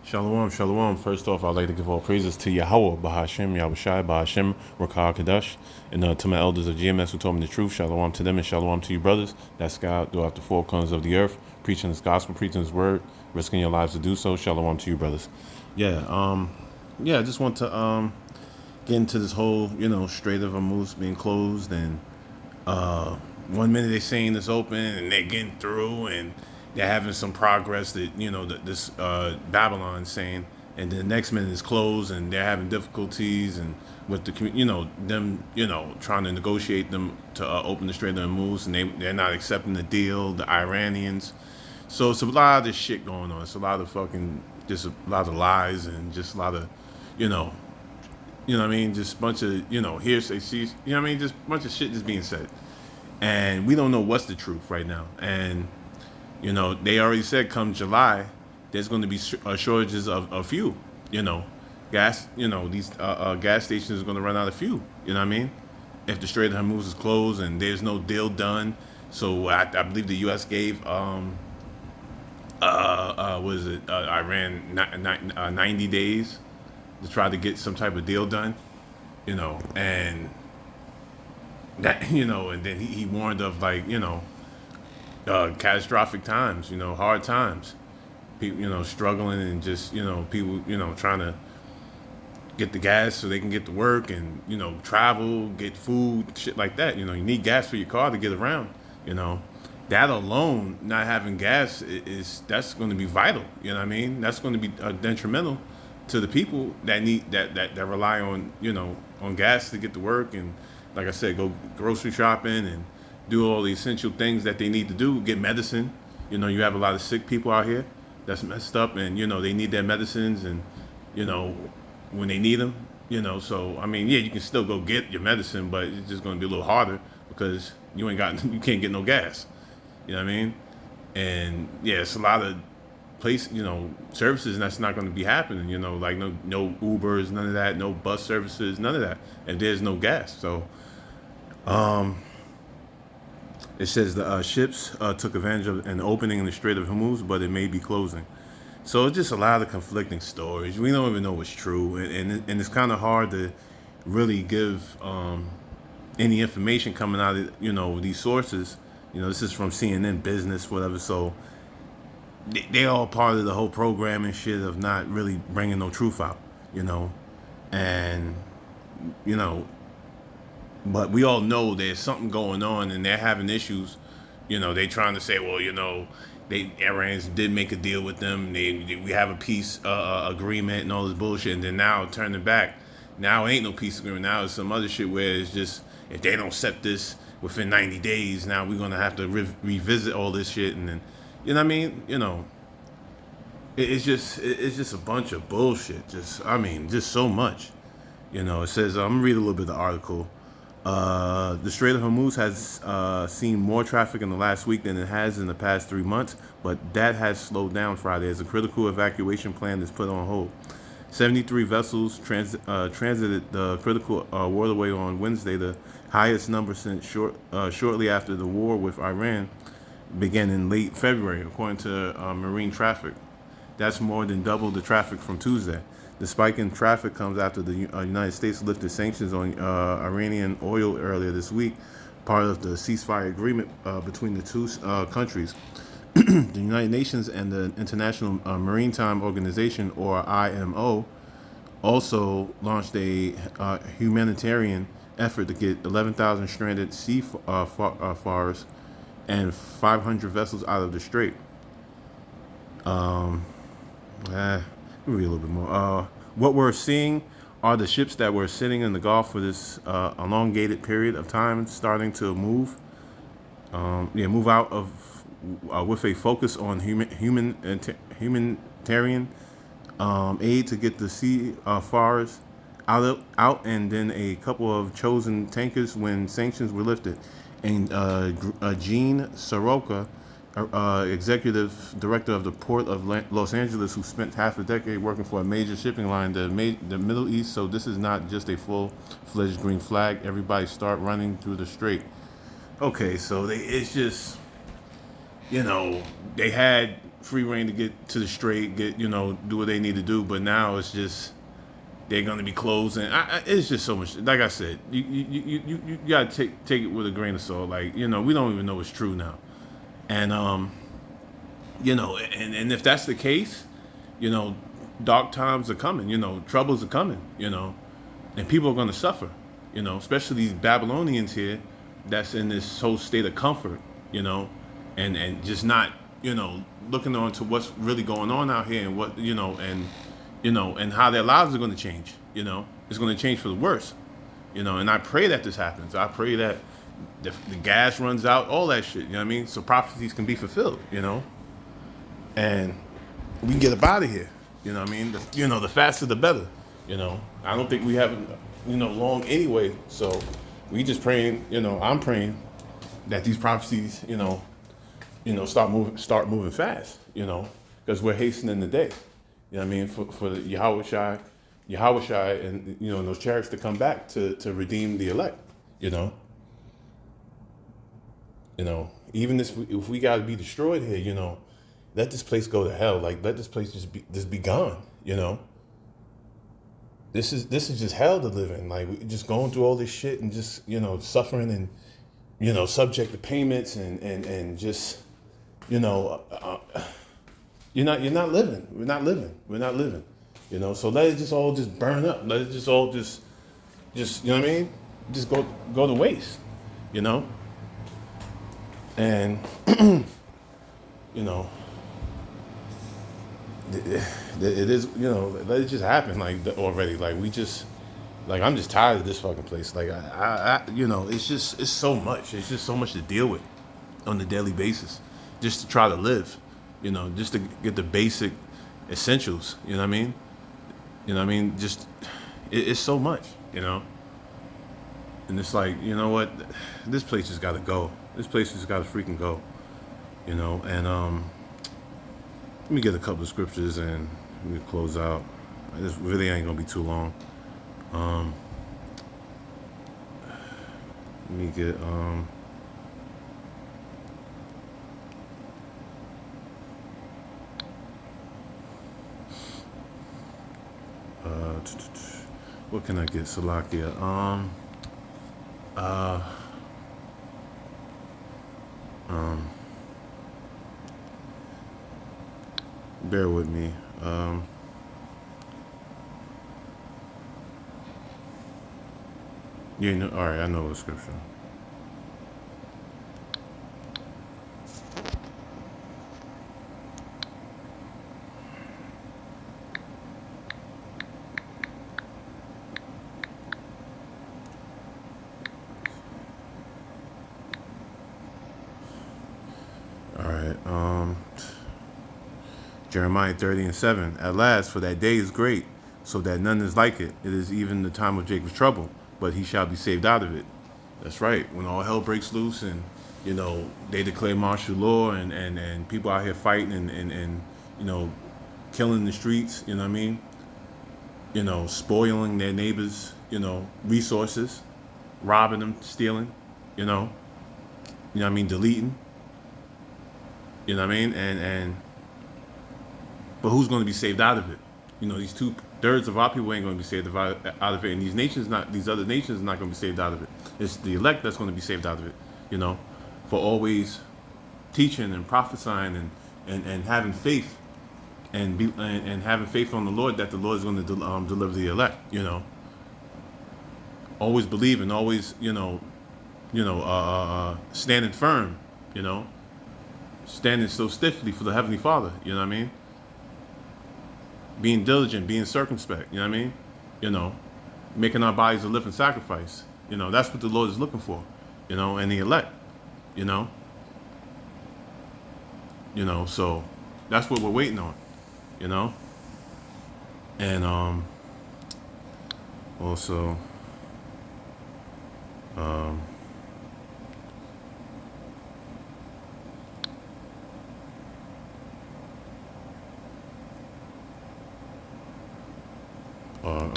Shalom, shalom. First off, I'd like to give all praises to Yahweh, Bahashem, Yahushai, Bahashem, Rakah, Kadash, and to my elders of GMS who told me the truth. Shalom to them and shalom to you, brothers that sky out throughout the four corners of the earth, preaching His gospel, preaching His word, risking your lives to do so. Shalom to you, brothers. I just want to get into this whole, Strait of Hormuz being closed, and 1 minute they're saying it's open and they're getting through and they're having some progress that this Babylon's saying, and then the next minute it's closed and they're having difficulties and with the them trying to negotiate them to open the Strait of Hormuz, and they're not accepting the deal. The Iranians, so it's a lot of this shit going on. It's a lot of fucking just a lot of lies and just a lot of you know what I mean, just a bunch of hearsay, just a bunch of shit just being said, and we don't know what's the truth right now. And they already said come July, there's going to be shortages of fuel. Gas. These gas stations are going to run out of fuel. You know what I mean? If the Strait of Hormuz is closed and there's no deal done, so I believe the U.S. gave what is it? Iran 90 days to try to get some type of deal done. And that and then he warned of catastrophic times, hard times, people, struggling, and just, people, trying to get the gas so they can get to work and, travel, get food, shit like that. You need gas for your car to get around, that alone, not having gas that's going to be vital. You know what I mean? That's going to be detrimental to the people that need that rely on, on gas to get to work and, like I said, go grocery shopping and do all the essential things that they need to do, get medicine. You have a lot of sick people out here that's messed up, and, they need their medicines, and, when they need them, so, I mean, yeah, you can still go get your medicine, but it's just going to be a little harder because you can't get no gas. You know what I mean? And, yeah, it's a lot of services, and that's not going to be happening, like no Ubers, none of that, no bus services, none of that, if there's no gas. So, it says the ships took advantage of an opening in the Strait of Hormuz, but it may be closing. So it's just a lot of conflicting stories. We don't even know what's true, and it's kind of hard to really give any information coming out of these sources. This is from CNN Business, whatever. So they're all part of the whole program and shit of not really bringing no truth out, and but we all know there's something going on, and they're having issues. They trying to say, well, Iranians did make a deal with them. We have a peace agreement and all this bullshit, and then now turning back, now ain't no peace agreement. Now it's some other shit where it's just if they don't set this within 90 days, now we're gonna have to revisit all this shit, and then what I mean, it's just a bunch of bullshit. Just so much. It says I'm gonna read a little bit of the article. The Strait of Hormuz has seen more traffic in the last week than it has in the past 3 months, but that has slowed down Friday as a critical evacuation plan is put on hold. 73 vessels transited the critical waterway on Wednesday, the highest number since shortly after the war with Iran began in late February, according to marine traffic. That's more than double the traffic from Tuesday. The spike in traffic comes after the United States lifted sanctions on Iranian oil earlier this week, part of the ceasefire agreement between the two countries. The United Nations and the International Maritime Organization, or IMO, also launched a humanitarian effort to get 11,000 stranded seafarers and 500 vessels out of the strait. Let me read a little bit more. What we're seeing are the ships that were sitting in the Gulf for this elongated period of time starting to move out of with a focus on humanitarian aid to get the seafarers out, and then a couple of chosen tankers when sanctions were lifted. And Gene Soroka, executive director of the Port of Los Angeles, who spent half a decade working for a major shipping line, the Middle East. So this is not just a full-fledged green flag. Everybody start running through the strait. Okay, so it's just, they had free reign to get to the straight, get do what they need to do. But now it's just they're gonna be closing. It's just so much. Like I said, you gotta take it with a grain of salt. Like we don't even know it's true now, and and if that's the case, you know, dark times are coming. Troubles are coming. And people are gonna suffer. Especially these Babylonians here, that's in this whole state of comfort. And just not looking on to what's really going on out here and what and how their lives are going to change. It's going to change for the worse. And I pray that this happens. I pray that the gas runs out, all that shit. You know what I mean? So prophecies can be fulfilled. And we can get up out of here. You know what I mean? The faster the better. I don't think we have long anyway. So we just praying. I'm praying that these prophecies start moving fast. Because we're hastening the day. You know what I mean? For the Yahweh and those chariots to come back to redeem the elect. Even if we gotta be destroyed here, let this place go to hell. Like let this place just be gone. This is just hell to live in. Like we just going through all this shit and just suffering and subject to payments and just you're not living. We're not living. So let it just all just burn up. Let it just all just you know what I mean? Just go to waste. And it is let it just happen already. I'm just tired of this fucking place. It's so much. It's just so much to deal with on a daily basis, just to try to live. Just to get the basic essentials. You know what I mean? Just it's so much. And it's like what, this place just got to go. This place just got to freaking go. And let me get a couple of scriptures and we close out. This really ain't gonna be too long. Let me get what can I get, Salakia? Bear with me. All right, I know the scripture. All right, Jeremiah 30:7. At last, for that day is great, so that none is like it. It is even the time of Jacob's trouble, but he shall be saved out of it. That's right. When all hell breaks loose and, they declare martial law and people out here fighting and killing in the streets, you know what I mean? Spoiling their neighbors, resources, robbing them, stealing, what I mean, deleting. You know what I mean? But who's going to be saved out of it? These 2/3 of our people ain't going to be saved out of it, and these other nations are not going to be saved out of it. It's the elect that's going to be saved out of it. For always teaching and prophesying and having faith and having faith on the Lord that the Lord is going to deliver the elect. Always believing, always standing firm. Standing so stiffly for the Heavenly Father. You know what I mean? Being diligent, being circumspect, you know what I mean? Making our bodies a living sacrifice. That's what the Lord is looking for, and the elect, so that's what we're waiting on, and also,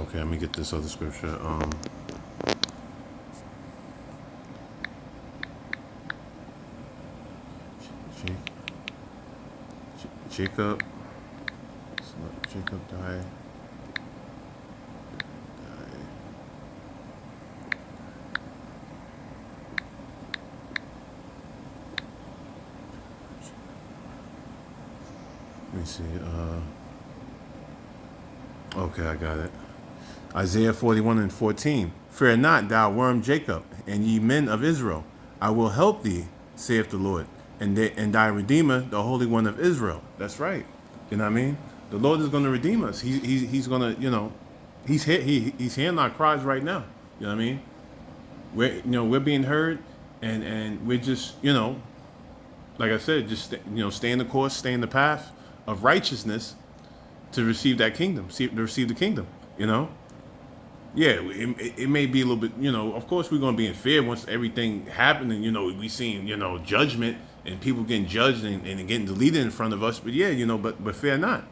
okay, let me get this other scripture. Jacob. Jacob died. Let me see. Okay, I got it. Isaiah 41:14. Fear not, thou worm Jacob, and ye men of Israel. I will help thee, saith the Lord, and thy Redeemer, the Holy One of Israel. That's right. You know what I mean? The Lord is going to redeem us. He's going to, he's hearing our cries right now. You know what I mean? We're being heard, and we're just, like I said, just stay in the course, stay in the path of righteousness to receive that kingdom, to receive the kingdom. Yeah, it may be a little bit, of course we're going to be in fear once everything happened and, we seen, judgment and people getting judged and getting deleted in front of us. But yeah, but fear not,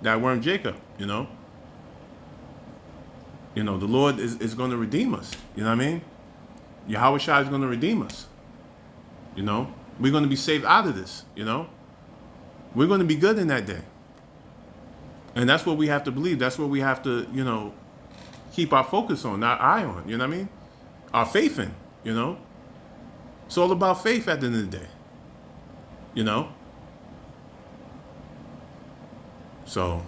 that worm Jacob, the Lord is going to redeem us. You know what I mean? Yahweh Shai is going to redeem us. We're going to be saved out of this, We're going to be good in that day. And that's what we have to believe. That's what we have to, keep our focus on, our eye on, you know what I mean? Our faith in, It's all about faith at the end of the day, So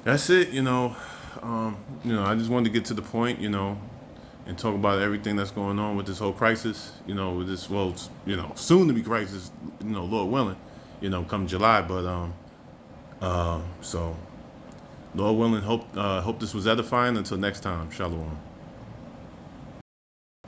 that's it, I just wanted to get to the point, and talk about everything that's going on with this whole crisis, with this, soon to be crisis, Lord willing, come July. But so Lord willing, hope this was edifying. Until next time, Shalom.